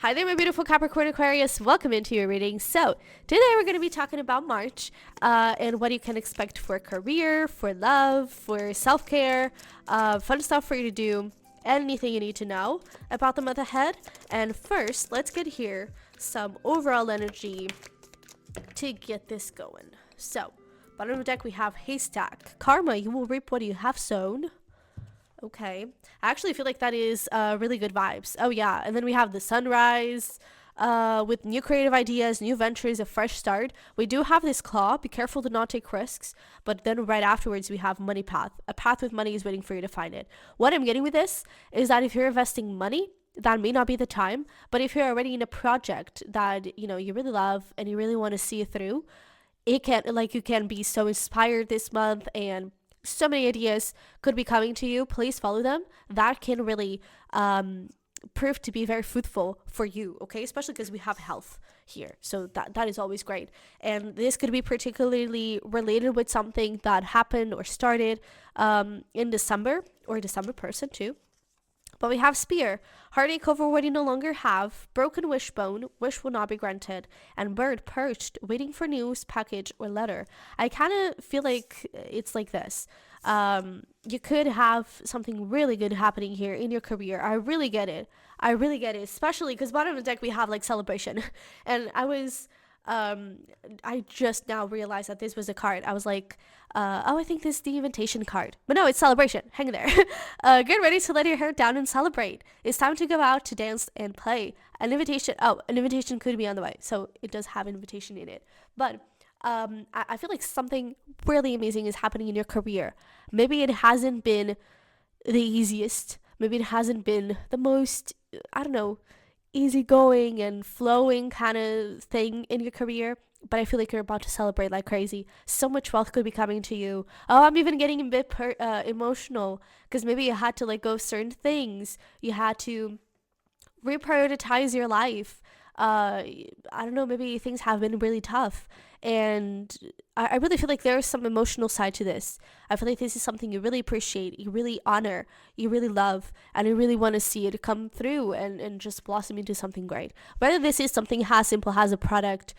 Hi there, my beautiful Capricorn Aquarius. Welcome into your reading. So, today we're going to be talking about March and what you can expect for career, for love, for self-care, fun stuff for you to do, anything you need to know about the month ahead. And first, let's get here some overall energy to get this going. So, bottom of the deck we have Haystack. Karma, you will reap what you have sown. Okay. I actually feel like that is really good vibes. Oh, yeah. And then we have the sunrise with new creative ideas, new ventures, a fresh start. We do have this claw. Be careful to not take risks. But then right afterwards, we have money path. A path with money is waiting for you to find it. What I'm getting with this is that if you're investing money, that may not be the time. But if you're already in a project that, you know, you really love and you really want to see it through, you can be so inspired this month, and so many ideas could be coming to you. Please follow them. That can really prove to be very fruitful for you, okay? Especially because we have health here. So that is always great. And this could be particularly related with something that happened or started in December, or a December person too. But we have Spear, heartache over what you no longer have, broken wishbone, wish will not be granted, and bird perched, waiting for news, package, or letter. I kind of feel like it's like this. You could have something really good happening here in your career. I really get it. Especially because bottom of the deck we have like celebration. And I just now realized that this was a card. I was like, I think this is the invitation card. But no, it's celebration. Hang there. Get ready to let your hair down and celebrate. It's time to go out to dance and play. An invitation could be on the way. So it does have invitation in it. But I feel like something really amazing is happening in your career. Maybe it hasn't been the easiest. Maybe it hasn't been the most, I don't know, easygoing and flowing kind of thing in your career, but I feel like you're about to celebrate like crazy. So much wealth could be coming to you. Oh, I'm even getting a bit emotional because maybe you had to let go of certain things. You had to reprioritize your life. I don't know, maybe things have been really tough, and I really feel like there's some emotional side to this. I feel like this is something you really appreciate, you really honor, you really love, and you really want to see it come through and just blossom into something great. Whether this is something as simple as a product,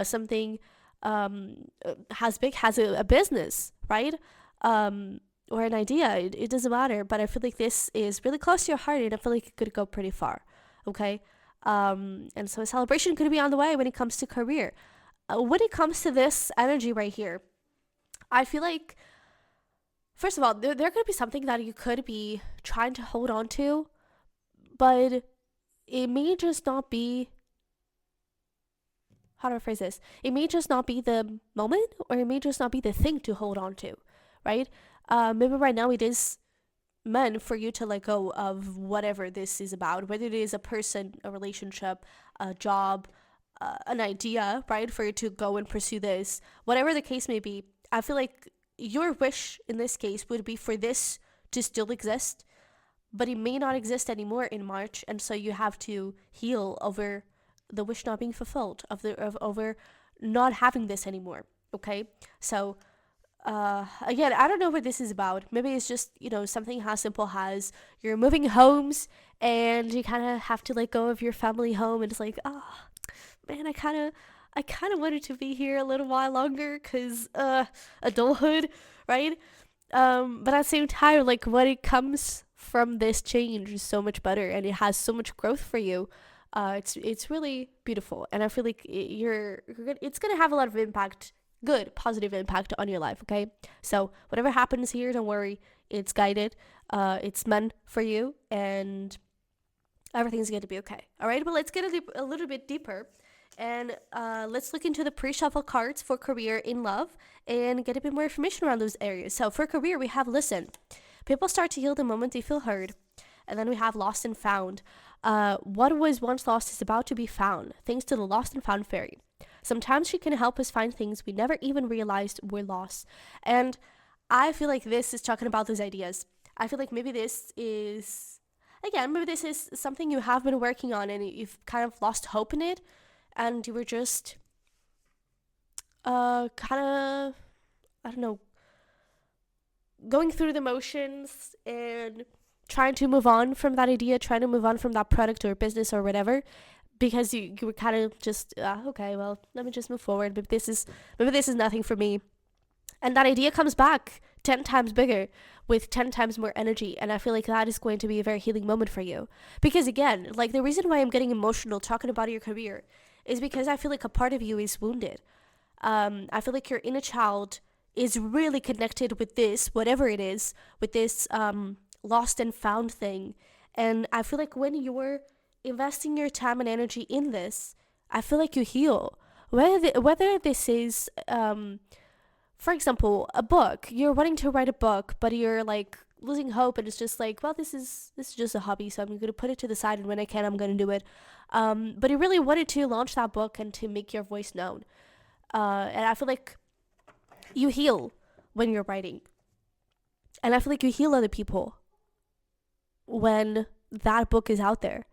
something as big as a business, right? Or an idea, it doesn't matter, but I feel like this is really close to your heart, and I feel like it could go pretty far, okay? And so a celebration could be on the way when it comes to career. When it comes to this energy right here, I feel like, first of all, there could be something that you could be trying to hold on to, but it may just not be, how do I phrase this? It may just not be the moment, or it may just not be the thing to hold on to, right? Maybe right now it is meant for you to let go of whatever this is about, whether it is a person, a relationship, a job, an idea, right? For you to go and pursue this, whatever the case may be. I feel like your wish in this case would be for this to still exist, but it may not exist anymore in March, and so you have to heal over the wish not being fulfilled, over not having this anymore. Okay, so again, I don't know what this is about. Maybe it's just, you know, something as simple as you're moving homes and you kind of have to let go of your family home, and it's like, oh man, I kind of wanted to be here a little while longer because adulthood, right? But at the same time, like, what it comes from this change is so much better, and it has so much growth for you. It's really beautiful, and I feel like it's gonna have a lot of impact, good positive impact on your life. Okay, so whatever happens here, don't worry, it's guided, it's meant for you, and everything's going to be okay. All right, but let's get a little bit deeper, and let's look into the pre-shuffle cards for career in love and get a bit more information around those areas. So for career, we have listen. People start to heal the moment they feel heard. And then we have lost and found. What was once lost is about to be found, thanks to the lost and found fairy. Sometimes she can help us find things we never even realized were lost. And I feel like this is talking about those ideas. I feel like maybe this is something you have been working on and you've kind of lost hope in it. And you were just kind of, I don't know, going through the motions and trying to move on from that idea, trying to move on from that product or business or whatever. because you were kind of just okay, well, let me just move forward. Maybe this is nothing for me, and that idea comes back 10 times bigger with 10 times more energy. And I feel like that is going to be a very healing moment for you, because again, like, the reason why I'm getting emotional talking about your career is because I feel like a part of you is wounded. I feel like your inner child is really connected with this, whatever it is, with this lost and found thing. And I feel like when you're investing your time and energy in this, I feel like you heal. Whether this is, for example, a book, you're wanting to write a book, but you're like losing hope, and it's just like, well, this is just a hobby, so I'm going to put it to the side, and when I can, I'm going to do it. But you really wanted to launch that book and to make your voice known. And I feel like you heal when you're writing. And I feel like you heal other people when that book is out there.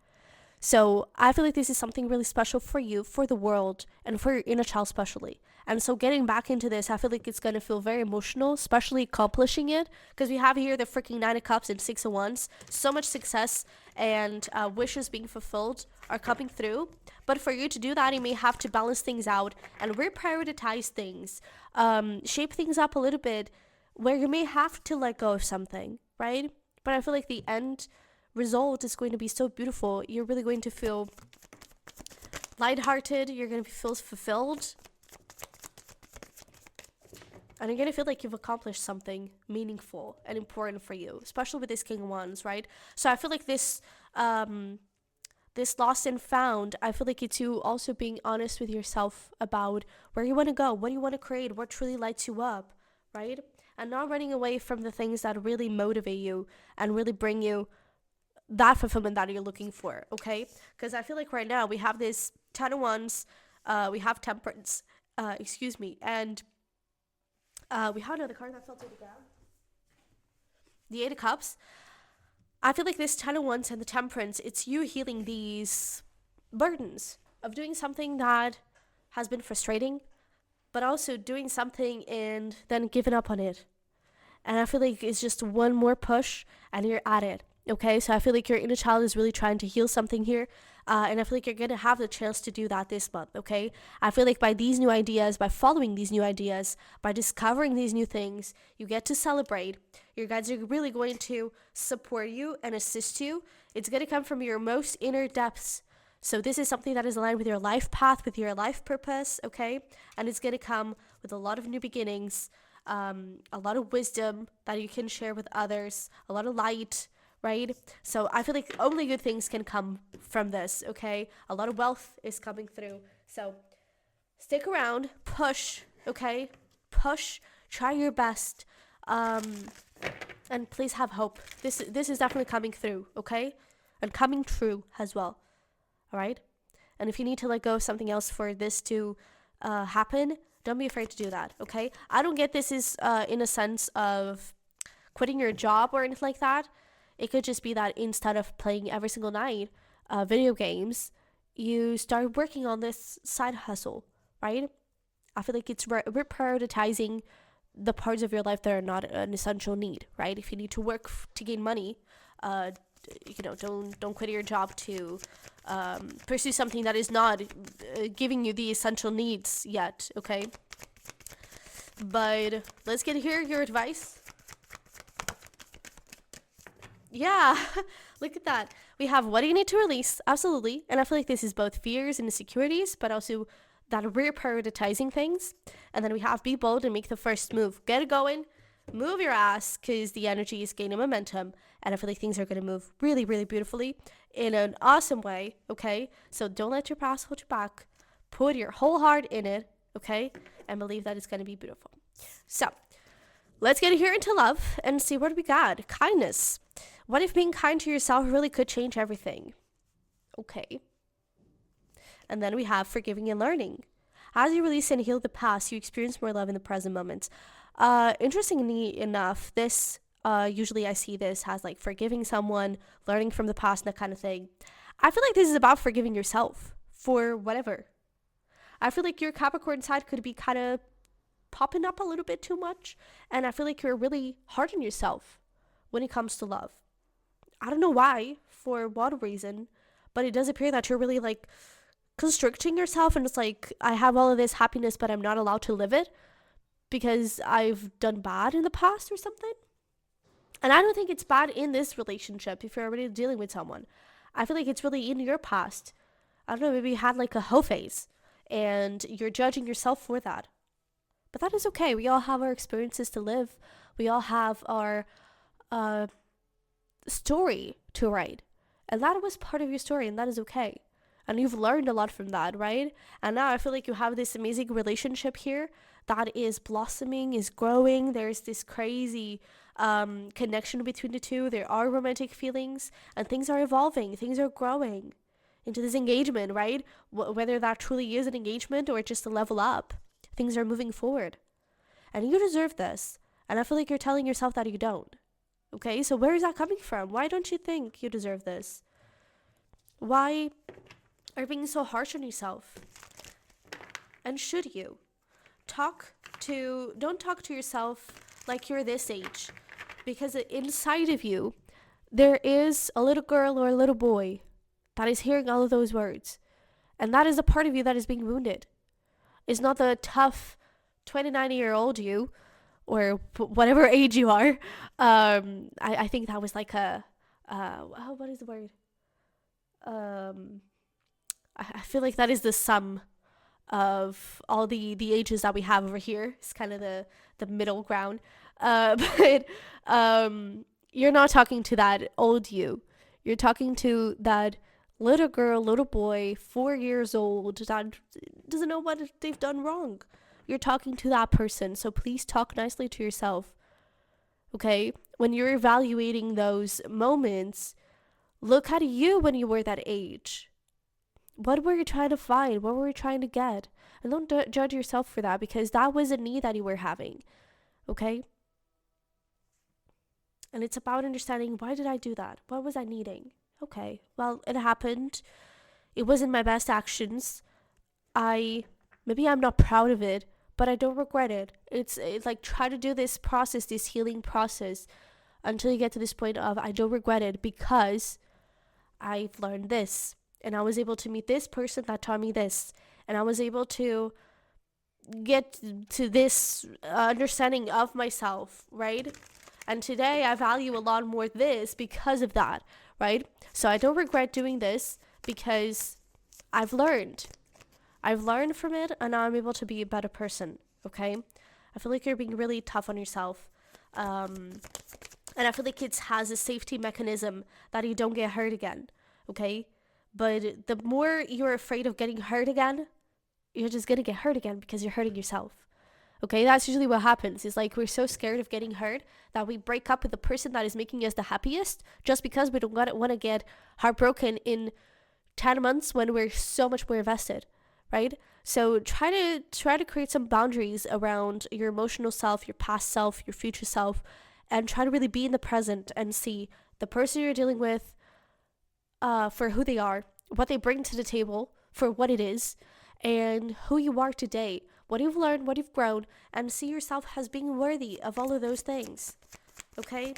So I feel like this is something really special for you, for the world, and for your inner child especially. And so getting back into this, I feel like it's going to feel very emotional, especially accomplishing it, because we have here the freaking 9 of Cups and 6 of Wands. So much success and wishes being fulfilled are coming through. But for you to do that, you may have to balance things out and reprioritize things, shape things up a little bit, where you may have to let go of something, right? But I feel like the end result is going to be so beautiful. You're really going to feel lighthearted. You're going to feel fulfilled. And you're going to feel like you've accomplished something meaningful and important for you, especially with this King of Wands, right? So I feel like this lost and found, I feel like it's you also being honest with yourself about where you want to go, what you want to create, what truly lights you up, right? And not running away from the things that really motivate you and really bring you that fulfillment that you're looking for, okay? Because I feel like right now we have this 10 of Wands, we have Temperance, and we have another card that fell to the ground. The 8 of Cups. I feel like this 10 of Wands and the Temperance, it's you healing these burdens of doing something that has been frustrating, but also doing something and then giving up on it. And I feel like it's just one more push and you're at it. Okay, so I feel like your inner child is really trying to heal something here. And I feel like you're going to have the chance to do that this month, okay? I feel like by these new ideas, by following these new ideas, by discovering these new things, you get to celebrate. Your guides are really going to support you and assist you. It's going to come from your most inner depths. So this is something that is aligned with your life path, with your life purpose, okay? And it's going to come with a lot of new beginnings, a lot of wisdom that you can share with others, a lot of light, right? So I feel like only good things can come from this, okay? A lot of wealth is coming through. So stick around, push, okay? Push, try your best, and please have hope. This is definitely coming through, okay? And coming true as well, all right? And if you need to let go of something else for this to happen, don't be afraid to do that, okay? I don't get this is in a sense of quitting your job or anything like that. It could just be that instead of playing every single night video games, you start working on this side hustle, right? I feel like it's prioritizing the parts of your life that are not an essential need, right? If you need to work to gain money, don't quit your job to pursue something that is not giving you the essential needs yet, okay? But let's get here your advice. Yeah, look at that. We have what do you need to release? Absolutely. And I feel like this is both fears and insecurities, but also that reprioritizing things. And then we have be bold and make the first move. Get it going. Move your ass because the energy is gaining momentum. And I feel like things are going to move really, really beautifully in an awesome way, okay? So don't let your past hold you back. Put your whole heart in it, okay? And believe that it's going to be beautiful. So let's get here into love and see what we got. Kindness. What if being kind to yourself really could change everything? Okay. And then we have forgiving and learning. As you release and heal the past, you experience more love in the present moment. Interestingly enough, this usually I see this as like forgiving someone, learning from the past, that kind of thing. I feel like this is about forgiving yourself for whatever. I feel like your Capricorn side could be kind of popping up a little bit too much. And I feel like you're really hard on yourself when it comes to love. I don't know why, for what reason, but it does appear that you're really like constricting yourself and it's like, I have all of this happiness, but I'm not allowed to live it because I've done bad in the past or something. And I don't think it's bad in this relationship if you're already dealing with someone. I feel like it's really in your past. I don't know, maybe you had like a hoe phase and you're judging yourself for that. But that is okay. We all have our experiences to live. We all have our story to write. And that was part of your story, and that is okay. And you've learned a lot from that, right? And now I feel like you have this amazing relationship here that is blossoming, is growing. There's this crazy connection between the two. There are romantic feelings, and things are evolving. Things are growing into this engagement, right? Whether that truly is an engagement or just a level up, things are moving forward. And you deserve this. And I feel like you're telling yourself that you don't. Okay, so where is that coming from? Why don't you think you deserve this? Why are you being so harsh on yourself? And should you? Don't talk to yourself like you're this age. Because inside of you, there is a little girl or a little boy that is hearing all of those words. And that is a part of you that is being wounded. It's not the tough 29-year-old you, or whatever age you are. I think that was like what is the word? I feel like that is the sum of all the ages that we have over here. It's kind of the middle ground. But you're not talking to that old you. You're talking to that little girl, little boy, 4 years old that doesn't know what they've done wrong. You're talking to that person, so please talk nicely to yourself. Okay? When you're evaluating those moments, look at you when you were that age. What were you trying to find? What were you trying to get? And don't judge yourself for that, because that was a need that you were having. Okay? And it's about understanding, why did I do that? What was I needing? Okay, well, it happened. It wasn't my best actions. Maybe I'm not proud of it, but I don't regret it. It's like, try to do this process, this healing process, until you get to this point of, I don't regret it because I've learned this. And I was able to meet this person that taught me this. And I was able to get to this understanding of myself, right? And today I value a lot more this because of that, right? So I don't regret doing this because I've learned. I've learned from it, and now I'm able to be a better person, okay? I feel like you're being really tough on yourself. And I feel like it has a safety mechanism that you don't get hurt again, okay? But the more you're afraid of getting hurt again, you're just gonna get hurt again because you're hurting yourself. Okay, that's usually what happens. It's like we're so scared of getting hurt that we break up with the person that is making us the happiest just because we don't want to get heartbroken in 10 months when we're so much more invested, right? So try to create some boundaries around your emotional self, your past self, your future self, and try to really be in the present and see the person you're dealing with for who they are, what they bring to the table for what it is, and who you are today, what you've learned, what you've grown, and see yourself as being worthy of all of those things, okay?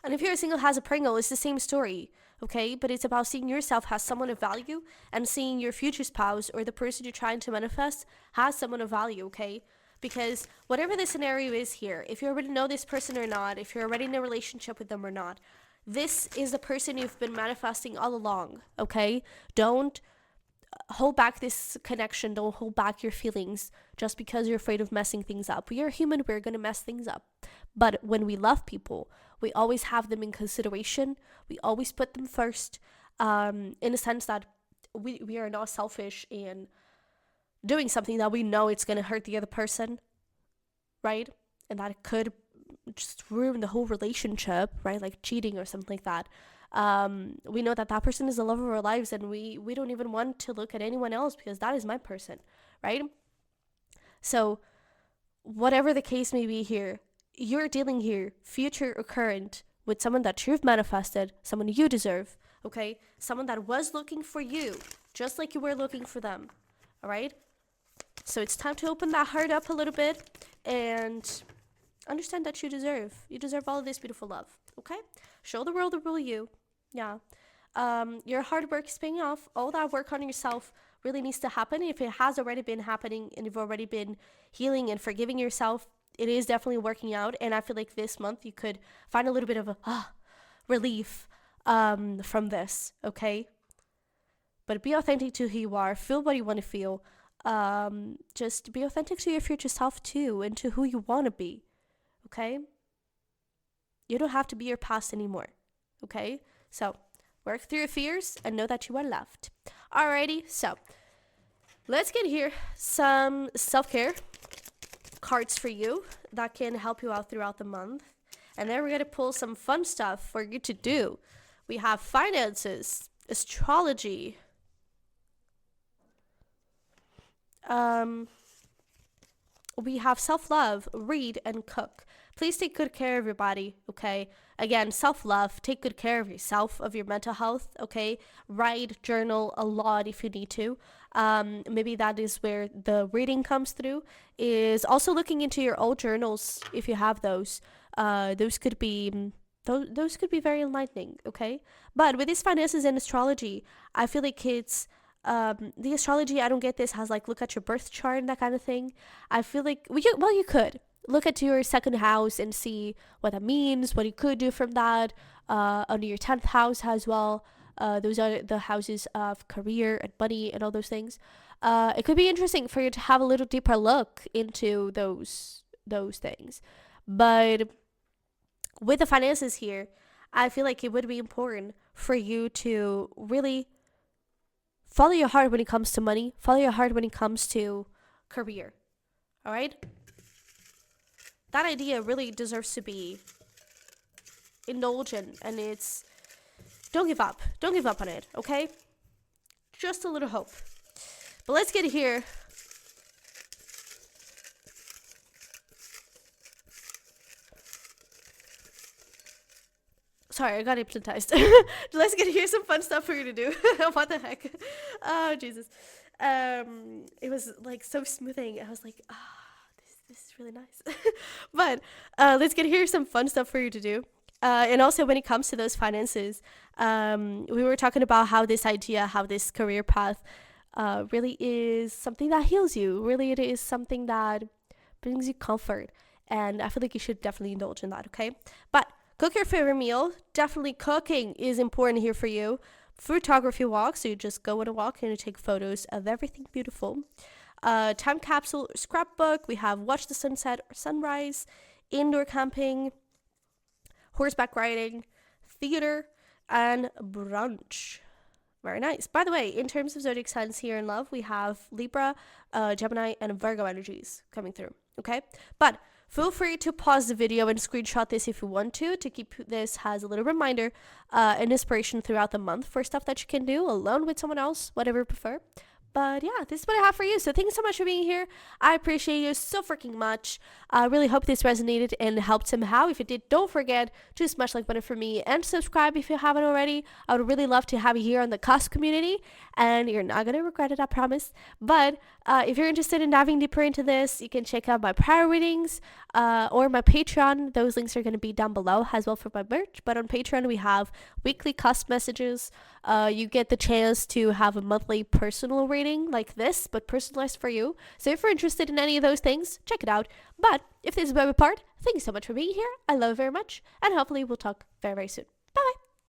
And if you're single as a Pringle, it's the same story, okay? But it's about seeing yourself as someone of value and seeing your future spouse or the person you're trying to manifest as someone of value, okay? Because whatever the scenario is here, if you already know this person or not, if you're already in a relationship with them or not, this is the person you've been manifesting all along, okay? Don't hold back this connection. Don't hold back your feelings just because you're afraid of messing things up. We are human. We're going to mess things up. But when we love people, we always have them in consideration. We always put them first, in a sense that we are not selfish in doing something that we know it's going to hurt the other person, right? And that it could just ruin the whole relationship, right? Like cheating or something like that. We know that person is the love of our lives, and we don't even want to look at anyone else because that is my person, right? So whatever the case may be here, you're dealing here, future or current, with someone that you've manifested, someone you deserve, okay? Someone that was looking for you, just like you were looking for them, all right? So it's time to open that heart up a little bit and understand that you deserve all of this beautiful love, okay? Show the world the real you. Yeah. Your hard work is paying off. All that work on yourself really needs to happen. If it has already been happening and you've already been healing and forgiving yourself, it is definitely working out. And I feel like this month you could find a little bit of a relief from this, okay? But be authentic to who you are. Feel what you want to feel. Just be authentic to your future self too, and to who you want to be, okay? You don't have to be your past anymore, okay? So work through your fears and know that you are loved. Alrighty, so let's get here some self-care cards for you that can help you out throughout the month. And then we're going to pull some fun stuff for you to do. We have finances, astrology, we have self-love, read, and cook. Please take good care of your body, okay? Again, self-love, take good care of yourself, of your mental health, okay? Write, journal a lot if you need to. Maybe that is where the reading comes through, is also looking into your old journals if you have those. Those could be very enlightening, okay? But with these finances and astrology, I feel like it's the astrology, I don't get this, has like look at your birth chart and that kind of thing. I feel like you could look at your second house and see what that means, what you could do from that. Under your 10th house as well. Those are the houses of career and money and all those things. It could be interesting for you to have a little deeper look into those things. But with the finances here, I feel like it would be important for you to really follow your heart when it comes to money. Follow your heart when it comes to career. All right? That idea really deserves to be indulgent, and it's, don't give up. Don't give up on it, okay? Just a little hope. But let's get here. Sorry, I got hypnotized. Let's get here some fun stuff for you to do. What the heck? Oh, Jesus. It was like so smoothing. I was like, this is really nice. But let's get here some fun stuff for you to do. And also when it comes to those finances, we were talking about how this idea, how this career path really is something that heals you. Really, it is something that brings you comfort. And I feel like you should definitely indulge in that, okay? But cook your favorite meal. Definitely cooking is important here for you. Photography walk, so you just go on a walk and you take photos of everything beautiful. Time capsule, scrapbook. We have watch the sunset or sunrise, indoor camping, horseback riding, theater, and brunch. Very nice. By the way, in terms of zodiac signs here in love, we have Libra, Gemini, and Virgo energies coming through. Okay? But feel free to pause the video and screenshot this if you want to keep this as a little reminder and inspiration throughout the month for stuff that you can do alone with someone else, whatever you prefer. But yeah, this is what I have for you. So thanks so much for being here. I appreciate you so freaking much. I really hope this resonated and helped somehow. If it did, don't forget to smash like button for me and subscribe if you haven't already. I would really love to have you here on the Cusp community, and you're not going to regret it, I promise. But if you're interested in diving deeper into this, you can check out my prior readings or my Patreon. Those links are going to be down below as well for my merch. But on Patreon, we have weekly Cusp messages. You get the chance to have a monthly personal reading like this, but personalized for you. So if you're interested in any of those things, check it out. But if this is where we part, thank you so much for being here. I love you very much, and hopefully we'll talk very, very soon.